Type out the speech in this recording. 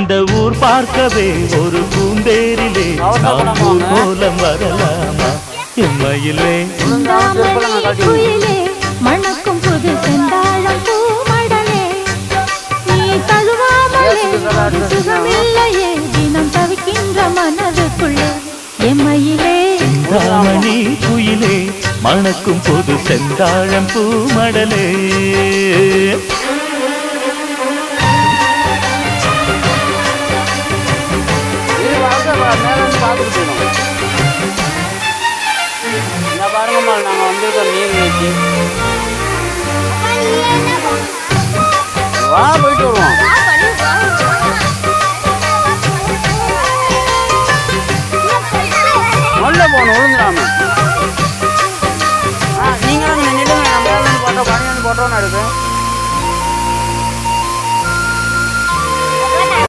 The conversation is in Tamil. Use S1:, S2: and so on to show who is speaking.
S1: இந்த ஊர் பார்க்கவே ஒரு பூந்தேரிலே நாம் ஊர்வலம் வரலாமா எம்மையிலே
S2: மணக்கும் புது செந்தாழம் பூமடலே நீ தழுவாமலே சுகமில்லையே தினம் தவிக்கின்ற மனதுக்குள்ளே எம்மையிலே
S1: சிந்தாமணி குயிலே மணக்கும் புது செந்தாழம் பூமடலே
S3: பாருங்கம்மா நாங்கள் வந்திருக்கோம் நீர்நிலைக்கு வா போயிட்டு வருவோம் நல்ல போகணும் விழுந்துடாம நீங்களும் நின்றுடுங்க நம்ம போட்டோம் பணி வந்து போட்டோன்னு இருக்கு